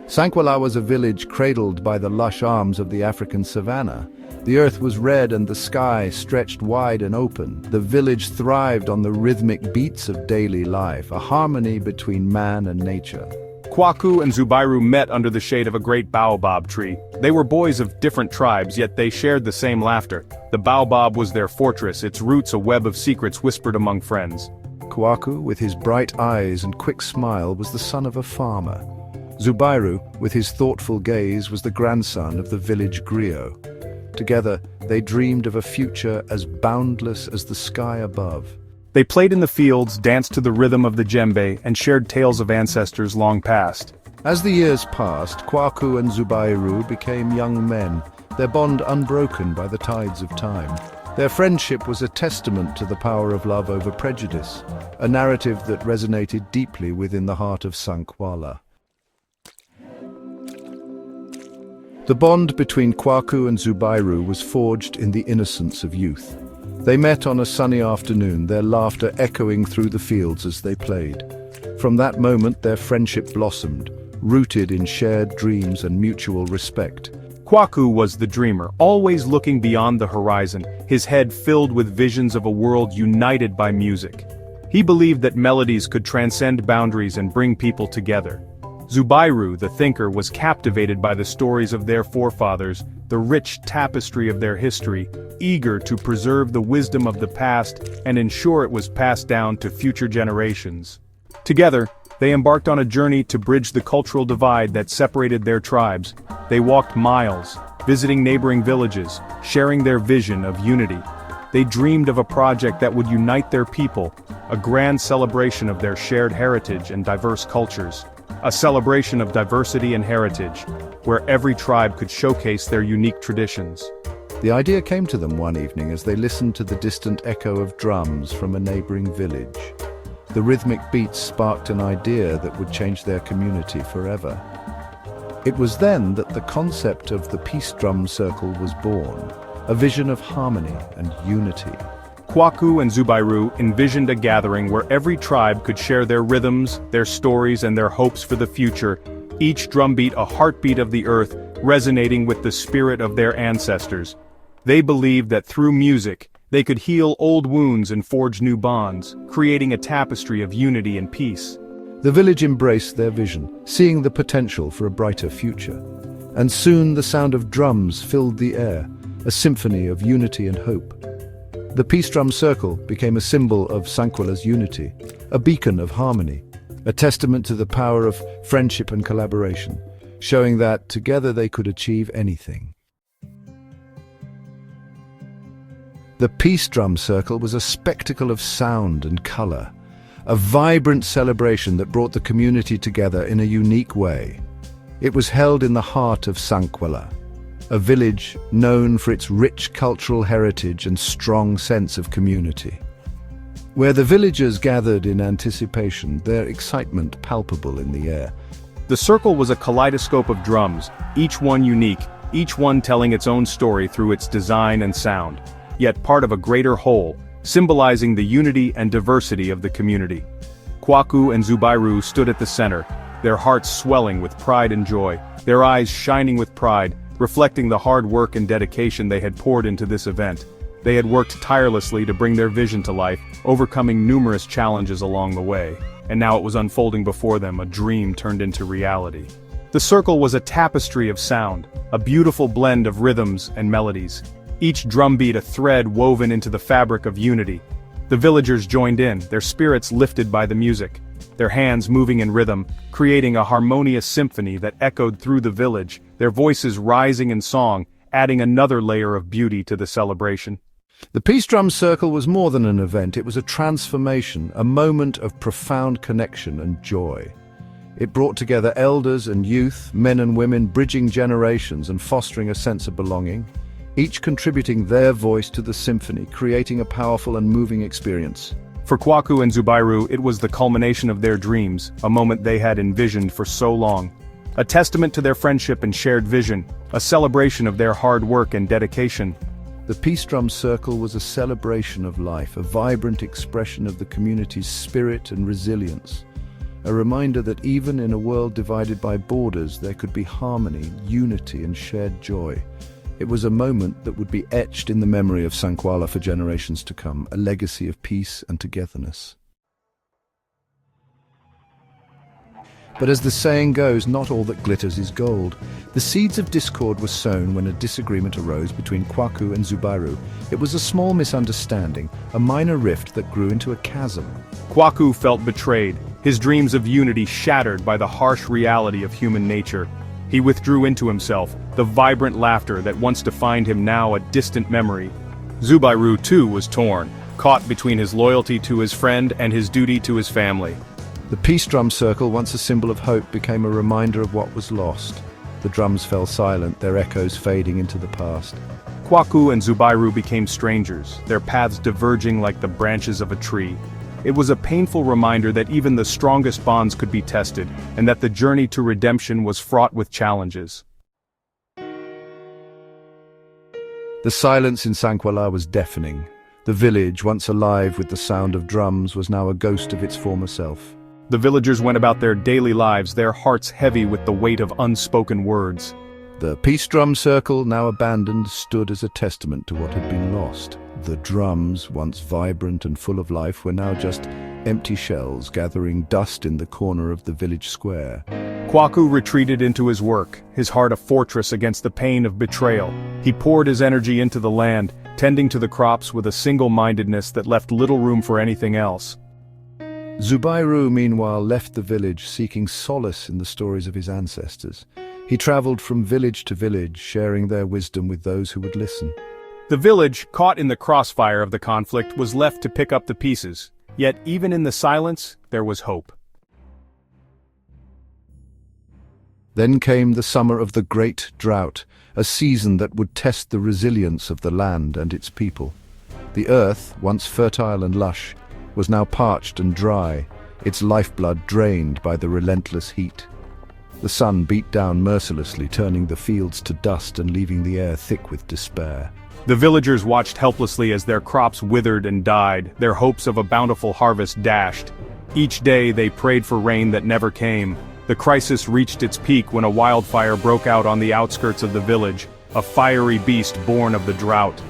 Sankwala was a village cradled by the lush arms of the African savanna. The earth was red and the sky stretched wide and open. The village thrived on the rhythmic beats of daily life, a harmony between man and nature. Kwaku and Zubairu met under the shade of a great baobab tree. They were boys of different tribes, yet they shared the same laughter. The baobab was their fortress, its roots a web of secrets whispered among friends. Kwaku, with his bright eyes and quick smile, was the son of a farmer. Zubairu, with his thoughtful gaze, was the grandson of the village griot. Together, they dreamed of a future as boundless as the sky above. They played in the fields, danced to the rhythm of the djembe, and shared tales of ancestors long past. As the years passed, Kwaku and Zubairu became young men, their bond unbroken by the tides of time. Their friendship was a testament to the power of love over prejudice, a narrative that resonated deeply within the heart of Sankwala. The bond between Kwaku and Zubairu was forged in the innocence of youth. They met on a sunny afternoon, their laughter echoing through the fields as they played. From that moment, their friendship blossomed, rooted in shared dreams and mutual respect. Kwaku was the dreamer, always looking beyond the horizon, his head filled with visions of a world united by music. He believed that melodies could transcend boundaries and bring people together. Zubairu, the thinker, was captivated by the stories of their forefathers, the rich tapestry of their history, eager to preserve the wisdom of the past and ensure it was passed down to future generations. Together, they embarked on a journey to bridge the cultural divide that separated their tribes. They walked miles, visiting neighboring villages, sharing their vision of unity. They dreamed of a project that would unite their people, a grand celebration of their shared heritage and diverse cultures. A celebration of diversity and heritage, where every tribe could showcase their unique traditions. The idea came to them one evening as they listened to the distant echo of drums from a neighboring village. The rhythmic beats sparked an idea that would change their community forever. It was then that the concept of the peace drum circle was born, a vision of harmony and unity. Kwaku and Zubairu envisioned a gathering where every tribe could share their rhythms, their stories, and their hopes for the future, each drumbeat a heartbeat of the earth, resonating with the spirit of their ancestors. They believed that through music, they could heal old wounds and forge new bonds, creating a tapestry of unity and peace. The village embraced their vision, seeing the potential for a brighter future. And soon the sound of drums filled the air, a symphony of unity and hope. The peace drum circle became a symbol of Sankwala's unity, a beacon of harmony, a testament to the power of friendship and collaboration, showing that together they could achieve anything. The peace drum circle was a spectacle of sound and color, a vibrant celebration that brought the community together in a unique way. It was held in the heart of Sankwala, a village known for its rich cultural heritage and strong sense of community. Where the villagers gathered in anticipation, their excitement palpable in the air. The circle was a kaleidoscope of drums, each one unique, each one telling its own story through its design and sound, yet part of a greater whole, symbolizing the unity and diversity of the community. Kwaku and Zubairu stood at the center, their hearts swelling with pride and joy, their eyes shining with pride, reflecting the hard work and dedication they had poured into this event. They had worked tirelessly to bring their vision to life, overcoming numerous challenges along the way, and now it was unfolding before them, a dream turned into reality. The circle was a tapestry of sound, a beautiful blend of rhythms and melodies, each drumbeat a thread woven into the fabric of unity. The villagers joined in, their spirits lifted by the music, their hands moving in rhythm, creating a harmonious symphony that echoed through the village, their voices rising in song, adding another layer of beauty to the celebration. The Peace Drum Circle was more than an event, it was a transformation, a moment of profound connection and joy. It brought together elders and youth, men and women, bridging generations and fostering a sense of belonging, each contributing their voice to the symphony, creating a powerful and moving experience. For Kwaku and Zubairu, it was the culmination of their dreams, a moment they had envisioned for so long. A testament to their friendship and shared vision, a celebration of their hard work and dedication. The Peace Drum Circle was a celebration of life, a vibrant expression of the community's spirit and resilience. a reminder that even in a world divided by borders, there could be harmony, unity, and shared joy. It was a moment that would be etched in the memory of Sankuala for generations to come, a legacy of peace and togetherness. But as the saying goes, not all that glitters is gold. The seeds of discord were sown when a disagreement arose between Kwaku and Zubairu. It was a small misunderstanding, a minor rift that grew into a chasm. Kwaku felt betrayed, his dreams of unity shattered by the harsh reality of human nature. He withdrew into himself, the vibrant laughter that once defined him now a distant memory. Zubairu too was torn, caught between his loyalty to his friend and his duty to his family. The peace drum circle, once a symbol of hope, became a reminder of what was lost. The drums fell silent, their echoes fading into the past. Kwaku and Zubairu became strangers, their paths diverging like the branches of a tree. It was a painful reminder that even the strongest bonds could be tested, and that the journey to redemption was fraught with challenges. The silence in Sankuala was deafening. The village, once alive with the sound of drums, was now a ghost of its former self. The villagers went about their daily lives, their hearts heavy with the weight of unspoken words. The peace drum circle, now abandoned, stood as a testament to what had been lost. The drums, once vibrant and full of life, were now just empty shells gathering dust in the corner of the village square. Kwaku retreated into his work, his heart a fortress against the pain of betrayal. He poured his energy into the land, tending to the crops with a single-mindedness that left little room for anything else. Zubairu, meanwhile, left the village seeking solace in the stories of his ancestors. He traveled from village to village, sharing their wisdom with those who would listen. The village, caught in the crossfire of the conflict, was left to pick up the pieces. Yet even in the silence, there was hope. Then came the summer of the Great Drought, a season that would test the resilience of the land and its people. The earth, once fertile and lush, was now parched and dry, its lifeblood drained by the relentless heat. The sun beat down mercilessly, turning the fields to dust and leaving the air thick with despair. The villagers watched helplessly as their crops withered and died, their hopes of a bountiful harvest dashed. Each day they prayed for rain that never came. The crisis reached its peak when a wildfire broke out on the outskirts of the village, a fiery beast born of the drought.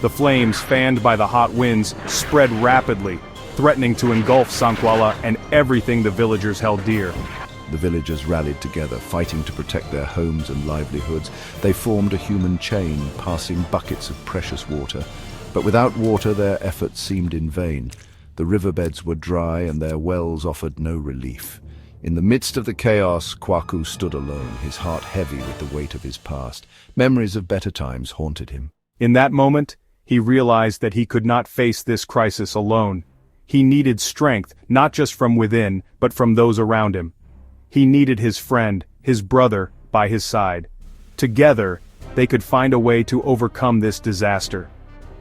The flames, fanned by the hot winds, spread rapidly, threatening to engulf Sankuala and everything the villagers held dear. The villagers rallied together, fighting to protect their homes and livelihoods. They formed a human chain, passing buckets of precious water. But without water, their efforts seemed in vain. The riverbeds were dry and their wells offered no relief. In the midst of the chaos, Kwaku stood alone, his heart heavy with the weight of his past. Memories of better times haunted him. In that moment, he realized that he could not face this crisis alone. He needed strength, not just from within, but from those around him. He needed his friend, his brother, by his side. Together, they could find a way to overcome this disaster.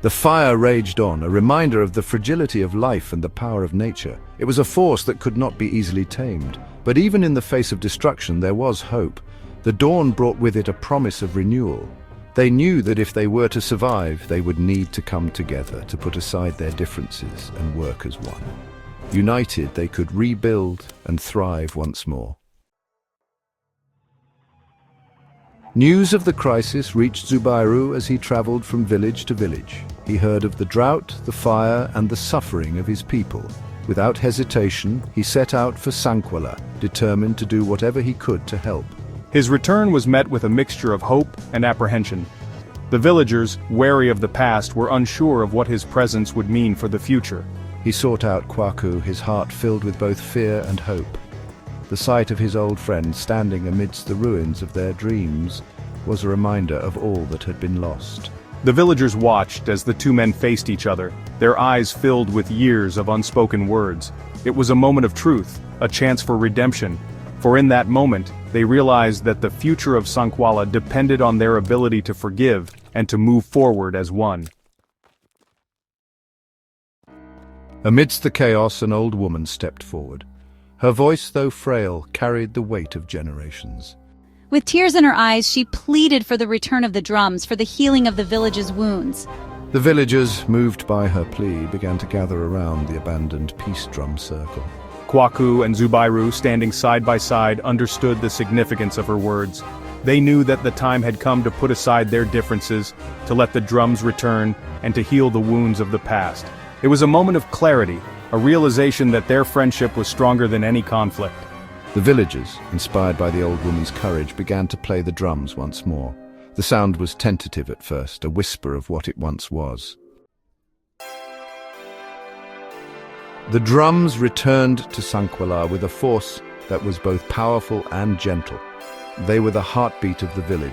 The fire raged on, a reminder of the fragility of life and the power of nature. It was a force that could not be easily tamed. But even in the face of destruction, there was hope. The dawn brought with it a promise of renewal. They knew that if they were to survive, they would need to come together, to put aside their differences and work as one. United, they could rebuild and thrive once more. News of the crisis reached Zubairu as he traveled from village to village. He heard of the drought, the fire, and the suffering of his people. Without hesitation, he set out for Sankuala, determined to do whatever he could to help. His return was met with a mixture of hope and apprehension. The villagers, wary of the past, were unsure of what his presence would mean for the future. He sought out Kwaku, his heart filled with both fear and hope. The sight of his old friend standing amidst the ruins of their dreams was a reminder of all that had been lost. The villagers watched as the two men faced each other, their eyes filled with years of unspoken words. It was a moment of truth, a chance for redemption. For in that moment, they realized that the future of Sankuala depended on their ability to forgive and to move forward as one. Amidst the chaos, an old woman stepped forward. Her voice, though frail, carried the weight of generations. With tears in her eyes, she pleaded for the return of the drums, for the healing of the village's wounds. The villagers, moved by her plea, began to gather around the abandoned peace drum circle. Kwaku and Zubairu, standing side by side, understood the significance of her words. They knew that the time had come to put aside their differences, to let the drums return, and to heal the wounds of the past. It was a moment of clarity, a realization that their friendship was stronger than any conflict. The villagers, inspired by the old woman's courage, began to play the drums once more. The sound was tentative at first, a whisper of what it once was. The drums returned to Sanquala with a force that was both powerful and gentle. They were the heartbeat of the village,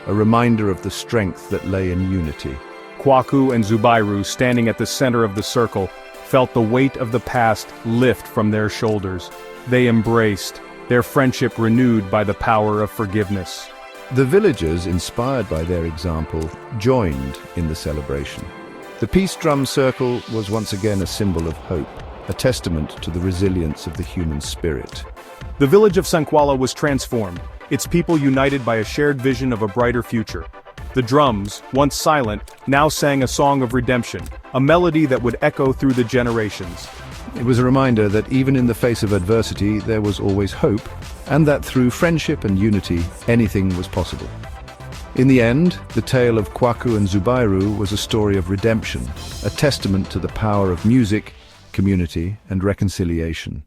a reminder of the strength that lay in unity. Kwaku and Zubairu, standing at the center of the circle, felt the weight of the past lift from their shoulders. They embraced, their friendship renewed by the power of forgiveness. The villagers, inspired by their example, joined in the celebration. The peace drum circle was once again a symbol of hope, a testament to the resilience of the human spirit. The village of Sanquala was transformed, its people united by a shared vision of a brighter future. The drums, once silent, now sang a song of redemption, a melody that would echo through the generations. It was a reminder that even in the face of adversity, there was always hope, and that through friendship and unity, anything was possible. In the end, the tale of Kwaku and Zubairu was a story of redemption, a testament to the power of music, community, and reconciliation.